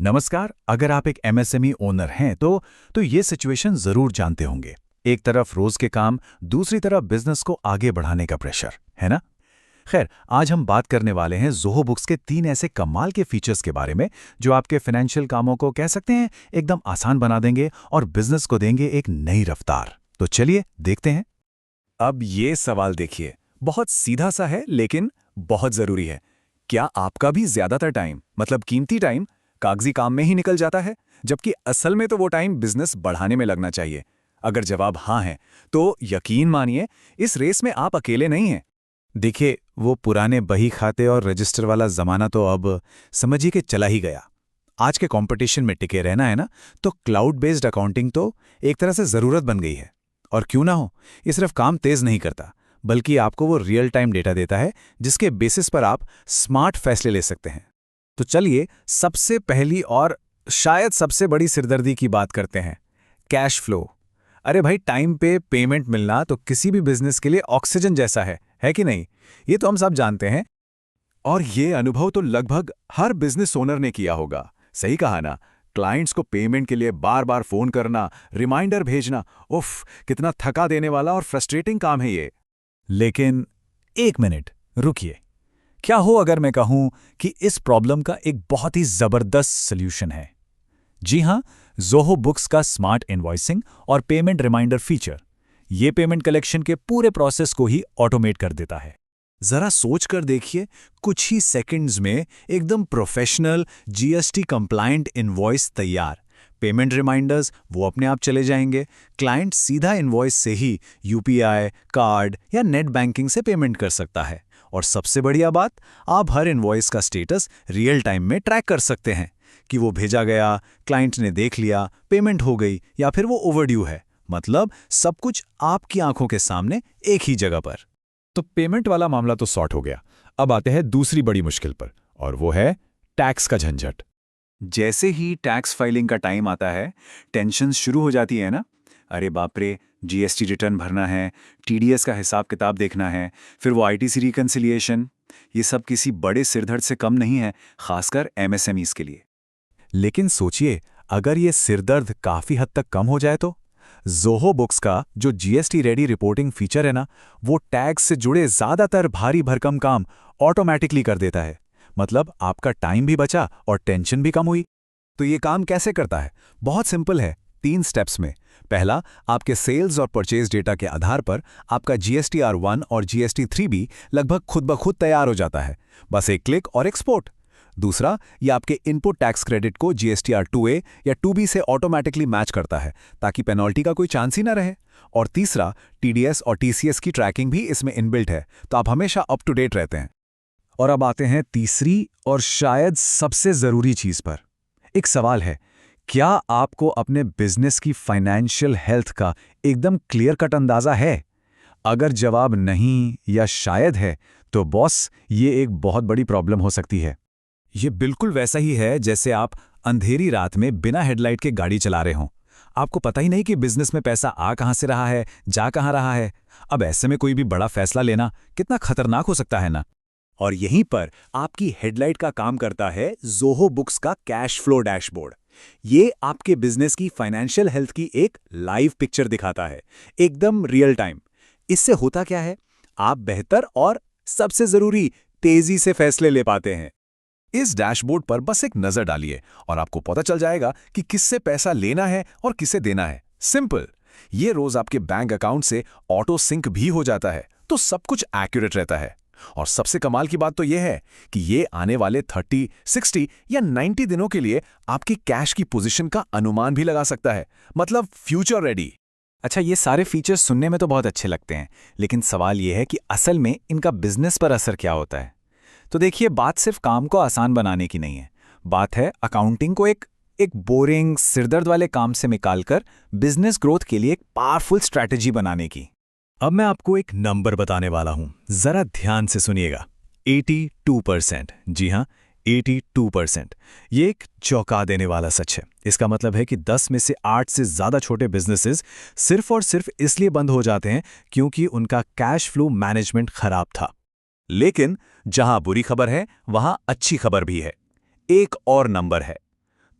नमस्कार। अगर आप एक एमएसएमई ओनर हैं तो ये सिचुएशन जरूर जानते होंगे। एक तरफ रोज के काम, दूसरी तरफ बिजनेस को आगे बढ़ाने का प्रेशर, है ना? खैर, आज हम बात करने वाले हैं ज़ोहो बुक्स के 3 ऐसे कमाल के फीचर्स के बारे में जो आपके फाइनेंशियल कामों को कह सकते हैं एकदम आसान बना देंगे और बिजनेस को देंगे एक नई रफ्तार। तो चलिए देखते हैं। अब ये सवाल देखिए, बहुत सीधा सा है लेकिन बहुत जरूरी है। क्या आपका भी ज्यादातर टाइम, मतलब कीमती टाइम, कागजी काम में ही निकल जाता है, जबकि असल में तो वो टाइम बिजनेस बढ़ाने में लगना चाहिए? अगर जवाब हाँ है, तो यकीन मानिए इस रेस में आप अकेले नहीं हैं। देखिए, वो पुराने बही खाते और रजिस्टर वाला जमाना तो अब समझिए कि चला ही गया। आज के कंपटीशन में टिके रहना है ना, तो क्लाउड बेस्ड अकाउंटिंग तो एक तरह से ज़रूरत बन गई है। और क्यों ना हो, ये सिर्फ काम तेज़ नहीं करता, बल्कि आपको वो रियल टाइम डेटा देता है जिसके बेसिस पर आप स्मार्ट फैसले ले सकते हैं। तो चलिए सबसे पहली और शायद सबसे बड़ी सिरदर्दी की बात करते हैं, कैश फ्लो। अरे भाई, टाइम पे पेमेंट मिलना तो किसी भी बिजनेस के लिए ऑक्सीजन जैसा है कि नहीं? ये तो हम सब जानते हैं। और ये अनुभव तो लगभग हर बिजनेस ओनर ने किया होगा। सही कहा ना? क्लाइंट्स को पेमेंट के लिए बार बार फोन करना, रिमाइंडर भेजना, उफ, कितना थका देने वाला और फ्रस्ट्रेटिंग काम है ये। लेकिन एक मिनट रुकिए, क्या हो अगर मैं कहूं कि इस प्रॉब्लम का एक बहुत ही जबरदस्त सॉल्यूशन है? जी हां, ज़ोहो बुक्स का स्मार्ट इनवॉइसिंग और पेमेंट रिमाइंडर फीचर। ये पेमेंट कलेक्शन के पूरे प्रोसेस को ही ऑटोमेट कर देता है। जरा सोच कर देखिए, कुछ ही सेकंड्स में एकदम प्रोफेशनल जीएसटी कंप्लायंट इनवॉइस तैयार। पेमेंट रिमाइंडर्स वो अपने आप चले जाएंगे। क्लाइंट सीधा इनवॉइस से ही यूपीआई, कार्ड या नेट बैंकिंग से पेमेंट कर सकता है। और सबसे बढ़िया बात, आप हर इनवॉइस का स्टेटस रियल टाइम में ट्रैक कर सकते हैं कि वो भेजा गया, क्लाइंट ने देख लिया, पेमेंट हो गई या फिर वो ओवरड्यू है। मतलब सब कुछ आपकी आंखों के सामने एक ही जगह पर। तो पेमेंट वाला मामला तो सॉर्ट हो गया। अब आते हैं दूसरी बड़ी मुश्किल पर, और वो है टैक्स का झंझट। जैसे ही टैक्स फाइलिंग का टाइम आता है, टेंशन शुरू हो जाती है ना। अरे बाप रे, जीएसटी रिटर्न भरना है, टीडीएस का हिसाब किताब देखना है, फिर वो आईटीसी रिकन्सिलिएशन। ये सब किसी बड़े सिरदर्द से कम नहीं है, खासकर एमएसएमईज के लिए। लेकिन सोचिए, अगर ये सिरदर्द काफी हद तक कम हो जाए तो? ज़ोहो बुक्स का जो जीएसटी रेडी रिपोर्टिंग फीचर है ना, वो टैक्स से जुड़े ज्यादातर भारी भरकम काम ऑटोमेटिकली कर देता है। मतलब आपका टाइम भी बचा और टेंशन भी कम हुई। तो ये काम कैसे करता है? बहुत सिंपल है, 3 स्टेप्स में। पहला, आपके सेल्स और परचेज डेटा के आधार पर आपका जीएसटीआर1 और जीएसटी3 लगभग खुद ब खुद तैयार हो जाता है। बस एक क्लिक और एक्सपोर्ट। दूसरा, ये आपके इनपुट टैक्स क्रेडिट को जीएसटीआर2A या 2B से ऑटोमेटिकली मैच करता है ताकि पेनल्टी का कोई चांस ही ना रहे। और तीसरा, टीडीएस और टीसीएस की ट्रैकिंग भी इसमें इनबिल्ट है, तो आप हमेशा अप टू डेट रहते हैं। और अब आते हैं तीसरी और शायद सबसे जरूरी चीज पर। एक सवाल है, क्या आपको अपने बिजनेस की फाइनेंशियल हेल्थ का एकदम क्लियर कट अंदाजा है? अगर जवाब नहीं या शायद है, तो बॉस, ये एक बहुत बड़ी प्रॉब्लम हो सकती है। ये बिल्कुल वैसा ही है जैसे आप अंधेरी रात में बिना हेडलाइट के गाड़ी चला रहे हों। आपको पता ही नहीं कि बिजनेस में पैसा आ कहां से रहा है, जा कहां रहा है। अब ऐसे में कोई भी बड़ा फैसला लेना कितना खतरनाक हो सकता है ना। और यहीं पर आपकी हेडलाइट का काम करता है ज़ोहो बुक्स का कैश फ्लो डैशबोर्ड। ये आपके बिजनेस की फाइनेंशियल हेल्थ की एक लाइव पिक्चर दिखाता है, एकदम रियल टाइम। इससे होता क्या है, आप बेहतर और सबसे जरूरी तेजी से फैसले ले पाते हैं। इस डैशबोर्ड पर बस एक नजर डालिए और आपको पता चल जाएगा कि किससे पैसा लेना है और किसे देना है। सिंपल। ये रोज आपके बैंक अकाउंट से ऑटो सिंक भी हो जाता है, तो सब कुछ एक्यूरेट रहता है। और सबसे कमाल की बात तो यह है कि ये आने वाले 30, 60 या 90 दिनों के लिए आपकी कैश की पोजीशन का अनुमान भी लगा सकता है, मतलब फ्यूचर रेडी। अच्छा, ये सारे फीचर्स सुनने में तो बहुत अच्छे लगते हैं, लेकिन सवाल ये है कि असल में इनका बिजनेस पर असर क्या होता है? तो देखिए, बात सिर्फ काम को आसान बनाने की नहीं है। बात है अकाउंटिंग को एक बोरिंग, सिरदर्द वाले काम से निकालकर बिजनेस ग्रोथ के लिए एक पावरफुल स्ट्रैटेजी बनाने की। अब मैं आपको एक नंबर बताने वाला हूं, जरा ध्यान से सुनिएगा। 82%। जी हां, 82%। ये एक चौंका देने वाला सच है। इसका मतलब है कि 10 में से 8 से ज्यादा छोटे बिजनेसेस सिर्फ और सिर्फ इसलिए बंद हो जाते हैं क्योंकि उनका कैश फ्लो मैनेजमेंट खराब था। लेकिन जहां बुरी खबर है, वहां अच्छी खबर भी है। एक और नंबर है,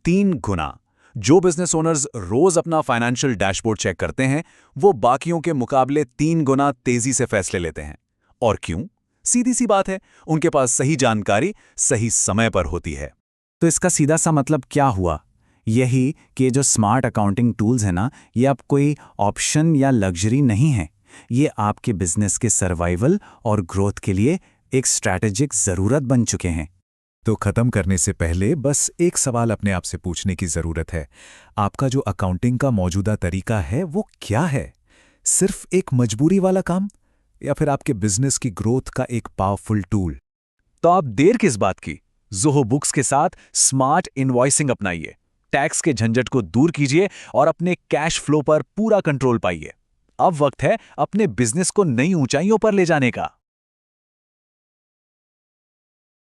3 गुना। जो बिजनेस ओनर्स रोज अपना फाइनेंशियल डैशबोर्ड चेक करते हैं, वो बाकियों के मुकाबले 3 गुना तेजी से फैसले लेते हैं। और क्यों? सीधी सी बात है, उनके पास सही जानकारी सही समय पर होती है। तो इसका सीधा सा मतलब क्या हुआ? यही कि ये जो स्मार्ट अकाउंटिंग टूल्स हैं ना, ये अब कोई ऑप्शन या लग्जरी नहीं है। ये आपके बिजनेस के सर्वाइवल और ग्रोथ के लिए एक स्ट्रैटेजिक ज़रूरत बन चुके हैं। तो खत्म करने से पहले बस एक सवाल अपने आप से पूछने की ज़रूरत है। आपका जो अकाउंटिंग का मौजूदा तरीका है वो क्या है? सिर्फ एक मजबूरी वाला काम, या फिर आपके बिजनेस की ग्रोथ का एक पावरफुल टूल? तो आप देर किस बात की? ज़ोहो बुक्स के साथ स्मार्ट इनवॉइसिंग अपनाइए, टैक्स के झंझट को दूर कीजिए और अपने कैश फ्लो पर पूरा कंट्रोल पाइए। अब वक्त है अपने बिजनेस को नई ऊंचाइयों पर ले जाने का।